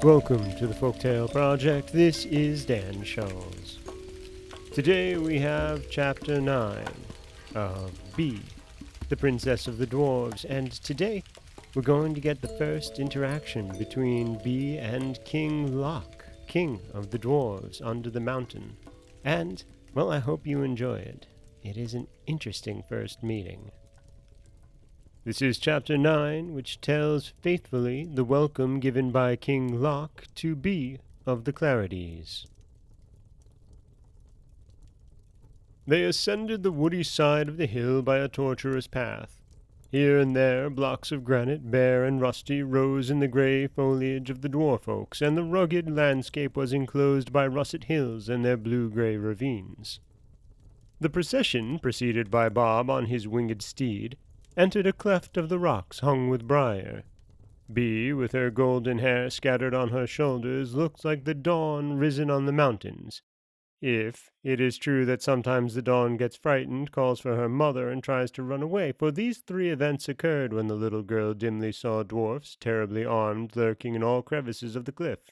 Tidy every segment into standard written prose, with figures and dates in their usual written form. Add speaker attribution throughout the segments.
Speaker 1: Welcome to the Folktale Project. This is Dan Scholz. Today we have Chapter 9 of Bee, the Princess of the Dwarves, and today we're going to get the first interaction between Bee and King Loc, King of the Dwarves under the mountain. And, well, I hope you enjoy it. It is an interesting first meeting. This is Chapter 9, which tells faithfully the welcome given by King Loc to Bee of the Clarities. They ascended the woody side of the hill by a tortuous path. Here and there blocks of granite, bare and rusty, rose in the grey foliage of the dwarf oaks, and the rugged landscape was enclosed by russet hills and their blue-grey ravines. The procession, preceded by Bob on his winged steed, entered a cleft of the rocks hung with briar. Bee, with her golden hair scattered on her shoulders, looked like the dawn risen on the mountains. If it is true that sometimes the dawn gets frightened, calls for her mother, and tries to run away, for these three events occurred when the little girl dimly saw dwarfs, terribly armed, lurking in all crevices of the cliff.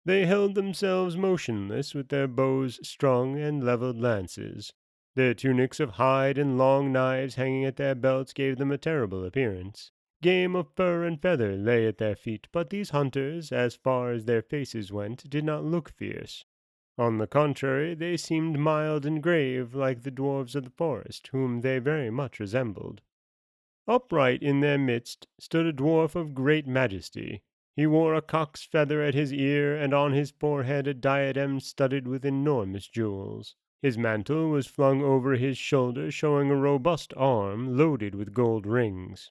Speaker 1: They held themselves motionless, with their bows strung and levelled lances. Their tunics of hide and long knives hanging at their belts gave them a terrible appearance. Game of fur and feather lay at their feet, but these hunters, as far as their faces went, did not look fierce. On the contrary, they seemed mild and grave, like the dwarves of the forest, whom they very much resembled. Upright in their midst stood a dwarf of great majesty. He wore a cock's feather at his ear, and on his forehead a diadem studded with enormous jewels. His mantle was flung over his shoulder, showing a robust arm loaded with gold rings.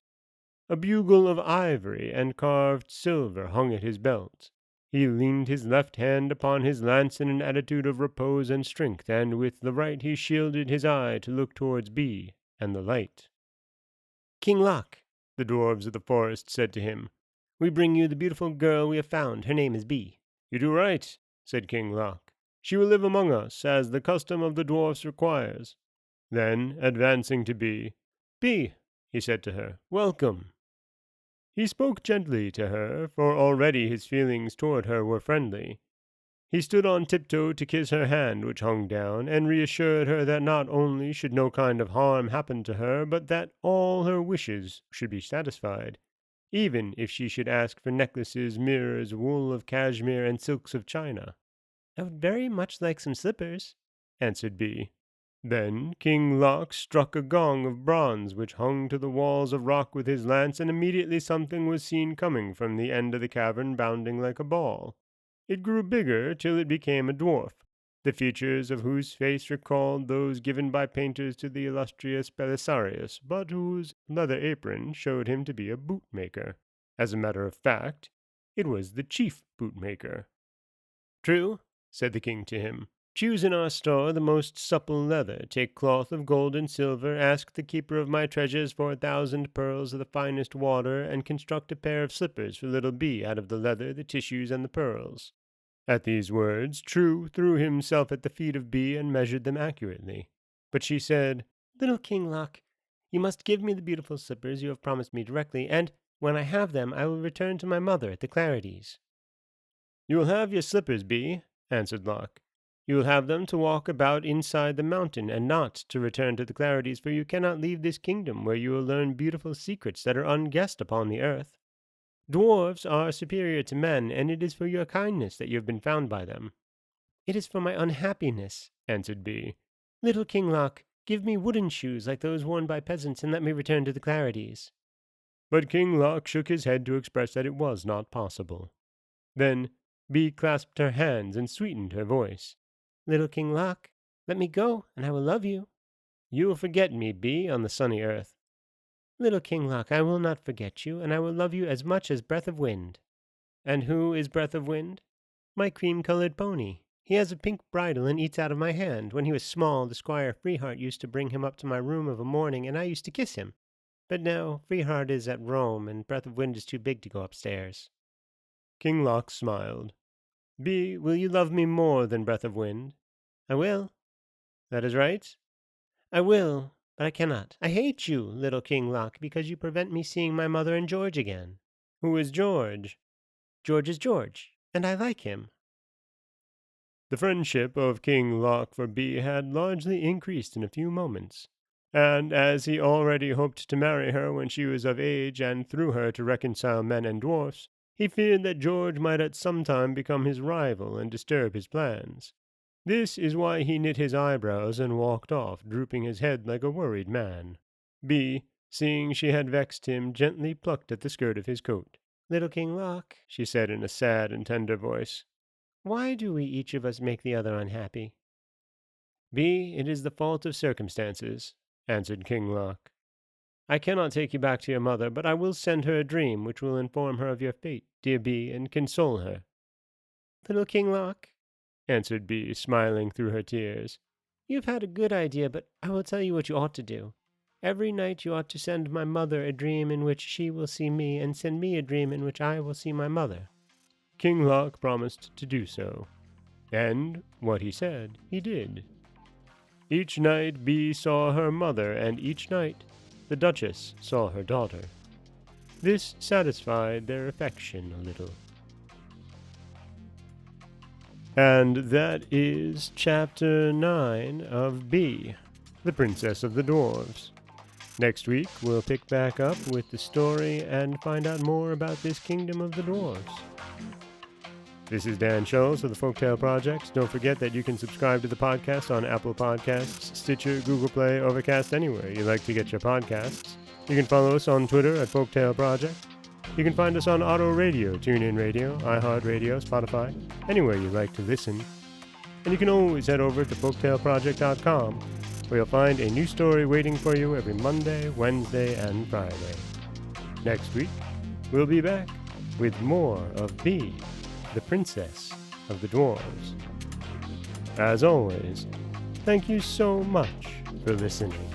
Speaker 1: A bugle of ivory and carved silver hung at his belt. He leaned his left hand upon his lance in an attitude of repose and strength, and with the right he shielded his eye to look towards Bee and the light. "King Loc," the dwarves of the forest said to him, "we bring you the beautiful girl we have found. Her name is Bee." "You do right," said King Loc. "She will live among us, as the custom of the dwarfs requires." Then, advancing to Bee, he said to her, "welcome." He spoke gently to her, for already his feelings toward her were friendly. He stood on tiptoe to kiss her hand which hung down, and reassured her that not only should no kind of harm happen to her, but that all her wishes should be satisfied, even if she should ask for necklaces, mirrors, wool of cashmere, and silks of China. "I would very much like some slippers," answered Bee. Then King Loc struck a gong of bronze which hung to the walls of rock with his lance, and immediately something was seen coming from the end of the cavern, bounding like a ball. It grew bigger till it became a dwarf, the features of whose face recalled those given by painters to the illustrious Belisarius, but whose leather apron showed him to be a bootmaker. As a matter of fact, it was the chief bootmaker. "True," said the king to him. "Choose in our store the most supple leather, take cloth of gold and silver, ask the keeper of my treasures for 1,000 pearls of the finest water, and construct a pair of slippers for little Bee out of the leather, the tissues, and the pearls." At these words, True threw himself at the feet of Bee and measured them accurately. But she said, "Little King Loc, you must give me the beautiful slippers you have promised me directly, and when I have them I will return to my mother at the Clarities." "You will have your slippers, Bee," answered Loc. "You will have them to walk about inside the mountain, and not to return to the Clarities, for you cannot leave this kingdom where you will learn beautiful secrets that are unguessed upon the earth. Dwarves are superior to men, and it is for your kindness that you have been found by them." "It is for my unhappiness," answered Bee. "Little King Loc, give me wooden shoes like those worn by peasants, and let me return to the Clarities." But King Loc shook his head to express that it was not possible. Then Bee clasped her hands and sweetened her voice. "Little King Loc, let me go, and I will love you." "You will forget me, Bee, on the sunny earth." "Little King Loc, I will not forget you, and I will love you as much as Breath of Wind." "And who is Breath of Wind?" "My cream-colored pony. He has a pink bridle and eats out of my hand. When he was small, the Squire Freeheart used to bring him up to my room of a morning, and I used to kiss him. But now Freeheart is at Rome, and Breath of Wind is too big to go upstairs." King Loc smiled. "Bee, will you love me more than Breath of Wind?" "I will." "That is right?" "I will, but I cannot. I hate you, little King Loc, because you prevent me seeing my mother and George again." "Who is George?"
Speaker 2: George is George, and I like him."
Speaker 1: The friendship of King Loc for Bee had largely increased in a few moments, and as he already hoped to marry her when she was of age and through her to reconcile men and dwarfs, he feared that George might at some time become his rival and disturb his plans. This is why he knit his eyebrows and walked off, drooping his head like a worried man. Bee, seeing she had vexed him, gently plucked at the skirt of his coat.
Speaker 2: "Little King Loc,"
Speaker 1: she said in a sad and tender voice,
Speaker 2: "why do we each of us make the other unhappy?"
Speaker 1: "Bee, it is the fault of circumstances," answered King Loc. "I cannot take you back to your mother, but I will send her a dream which will inform her of your fate, dear Bee, and console her."
Speaker 2: "Little King Loc,"
Speaker 1: answered Bee, smiling through her tears,
Speaker 2: "you have had a good idea, but I will tell you what you ought to do. Every night you ought to send my mother a dream in which she will see me, and send me a dream in which I will see my mother."
Speaker 1: King Loc promised to do so, and what he said he did. Each night Bee saw her mother, and each night the Duchess saw her daughter. This satisfied their affection a little. And that is Chapter 9 of Bee, the Princess of the Dwarves. Next week, we'll pick back up with the story and find out more about this kingdom of the dwarves. This is Dan Scholz of the Folktale Project. Don't forget that you can subscribe to the podcast on Apple Podcasts, Stitcher, Google Play, Overcast, anywhere you like to get your podcasts. You can follow us on Twitter at Folktale Project. You can find us on Auto Radio, TuneIn Radio, iHeartRadio, Spotify, anywhere you like to listen. And you can always head over to folktaleproject.com, where you'll find a new story waiting for you every Monday, Wednesday, and Friday. Next week, we'll be back with more of Bee, the Princess of the Dwarves. As always, thank you so much for listening.